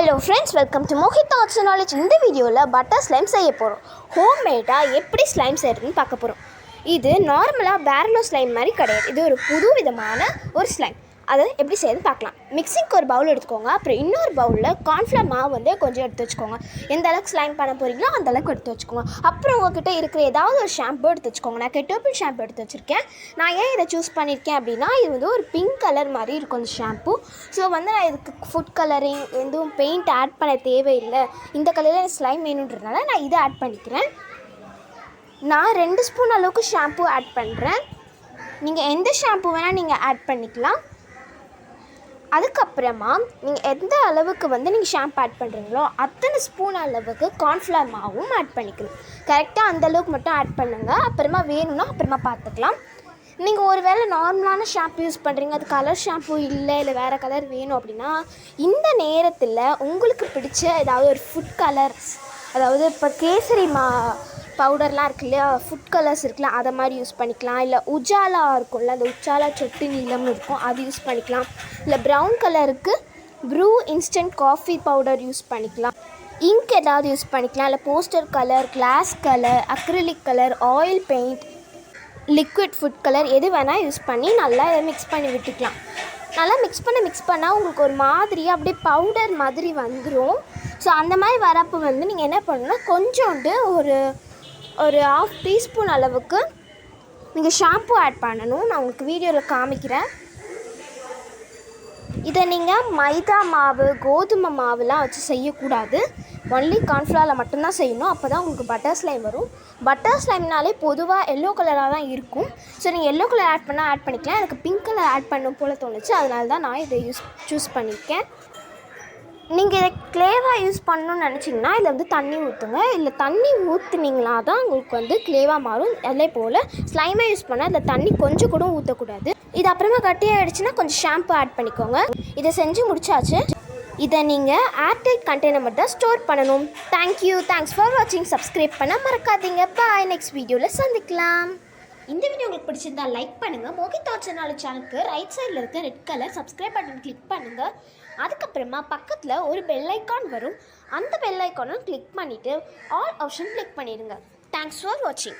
Hello friends, welcome to Mohit Thoughts and Knowledge. இந்த வீடியோவில் butter slime செய்ய போகிறோம். ஹோம்மேடாக எப்படி ஸ்லைம் செய்கிறதுன்னு பார்க்க போகிறோம். இது நார்மலாக பேரலோ ஸ்லைம் மாதிரி கிடையாது. இது ஒரு புது விதமான ஒரு ஸ்லைம். அதை எப்படி செய்யறதுன்னு பார்க்கலாம். மிக்சிங்க்கு ஒரு பவுல் எடுத்துக்கோங்க. அப்புறம் இன்னொரு பவுலில் கார்ன்ஃப்ளவர் மாவு கொஞ்சம் எடுத்து வச்சுக்கோங்க. எந்த அளவுக்கு ஸ்லைம் பண்ண போகிறீங்களோ அந்த அளவுக்கு எடுத்து வச்சுக்கோங்க. அப்புறம் உங்கள்கிட்ட இருக்கிற ஏதாவது ஒரு ஷாம்பு எடுத்து வச்சுக்கோங்க. நான் கெட்டோபிள் ஷாம்பு எடுத்து வச்சுருக்கேன். நான் ஏன் இதை சூஸ் பண்ணியிருக்கேன் அப்படின்னா, இது ஒரு பிங்க் கலர் மாதிரி இருக்கும் இந்த ஷாம்பு. ஸோ நான் இதுக்கு ஃபுட் கலரிங் எதுவும் பெயிண்ட் ஆட் பண்ண தேவையில்லை. இந்த கலரில் ஸ்லைம் வேணுன்றதுனால நான் இதை ஆட் பண்ணிக்கிறேன். நான் 2 ஸ்பூன் அளவுக்கு ஷாம்பு ஆட் பண்ணுறேன். நீங்கள் எந்த ஷாம்பு வேணால் நீங்கள் ஆட் பண்ணிக்கலாம். அதுக்கப்புறமா நீங்கள் எந்த அளவுக்கு நீங்கள் ஷாம்பு ஆட் பண்ணுறீங்களோ அத்தனை ஸ்பூன் அளவுக்கு கார்ன்ஃப்ளவர் மாவும் ஆட் பண்ணிக்கணும். கரெக்டாக அந்தளவுக்கு மட்டும் ஆட் பண்ணுங்கள். அப்புறமா வேணும்னா அப்புறமா பார்த்துக்கலாம். நீங்கள் ஒரு வேளை நார்மலான ஷாம்பு யூஸ் பண்ணுறீங்க, அது கலர் ஷாம்பு இல்லை வேறு கலர் வேணும் அப்படின்னா, இந்த நேரத்தில் உங்களுக்கு பிடிச்ச ஏதாவது ஒரு ஃபுட் கலர்ஸ், அதாவது இப்போ கேசரி பவுடர்லாம் இருக்கு இல்லையா, ஃபுட் கலர்ஸ் இருக்குல்ல, அதை மாதிரி யூஸ் பண்ணிக்கலாம். இல்லை உஜாலா இருக்கும்ல, அந்த உஜாலா சொட்டு நீளம்னு இருக்கும், அது யூஸ் பண்ணிக்கலாம். இல்லை ப்ரௌன் கலருக்கு Bru instant coffee powder use பண்ணிக்கலாம். இங்க் ஏதாவது யூஸ் பண்ணிக்கலாம். இல்லை poster colour, glass colour, acrylic colour, oil paint, liquid food colour எது வேணால் யூஸ் பண்ணி நல்லா இதை மிக்ஸ் பண்ணி விட்டுக்கலாம். நல்லா மிக்ஸ் பண்ணால் உங்களுக்கு ஒரு மாதிரி அப்படியே பவுடர் மாதிரி வந்துடும். ஸோ அந்த மாதிரி வரப்போ நீங்கள் என்ன பண்ணணும்னா, கொஞ்சோண்டு ஒரு 1/2 டீஸ்பூன் அளவுக்கு நீங்கள் ஷாம்பு ஆட் பண்ணணும். நான் உங்களுக்கு வீடியோவில் காமிக்கிறேன். இதை நீங்கள் மைதா மாவு, கோதுமை மாவுலாம் வச்சு செய்யக்கூடாது. ஒன்லி கார்ன்ஃப்ளவரில் மட்டும்தான் செய்யணும். அப்போ தான் உங்களுக்கு பட்டர் ஸ்லைம் வரும். பட்டர் ஸ்லைம்னாலே பொதுவாக எல்லோ கலராக தான் இருக்கும். ஸோ நீங்கள் எல்லோ கலர் ஆட் பண்ணிக்கலாம். எனக்கு பிங்க் கலர் ஆட் பண்ணும் போல் தோணுச்சு. அதனால தான் நான் இதை சூஸ் பண்ணியிருக்கேன். நீங்கள் இதை க்ளேவாக யூஸ் பண்ணணும்னு நினச்சிங்கன்னா இதில் தண்ணி ஊற்றுங்க. இல்லை தண்ணி ஊற்றுனீங்களா தான் உங்களுக்கு க்ளேவாக மாறும். அதே போல் ஸ்லைமாக யூஸ் பண்ணால் அதில் தண்ணி கொஞ்சம் கூட ஊற்றக்கூடாது. இது அப்புறமா கட்டியாகிடுச்சுன்னா கொஞ்சம் ஷாம்பு ஆட் பண்ணிக்கோங்க. இதை செஞ்சு முடிச்சாச்சு. இதை நீங்கள் ஏர்டைட் கண்டெய்னர் மட்டும் தான் ஸ்டோர் பண்ணணும். தேங்க்ஸ் ஃபார் வாட்சிங். சப்ஸ்கிரைப் பண்ண மறக்காதீங்க. பாய். நெக்ஸ்ட் வீடியோவில் சந்திக்கலாம். இந்த வீடியோ உங்களுக்கு பிடிச்சிருந்தா லைக் பண்ணுங்கள். மோகித் தாட்ஸ் அண்ட் நாலேஜ் சேனலுக்கு ரைட் சைடில் இருக்க red colour subscribe button click பண்ணுங்கள். அதுக்கப்புறமா பக்கத்தில் ஒரு பெல் ஐக்கான் வரும். அந்த பெல் ஐக்கானும் கிளிக் பண்ணிவிட்டு ஆல் ஆப்ஷன் கிளிக் பண்ணிடுங்க. தேங்க்ஸ் ஃபார் வாட்சிங்.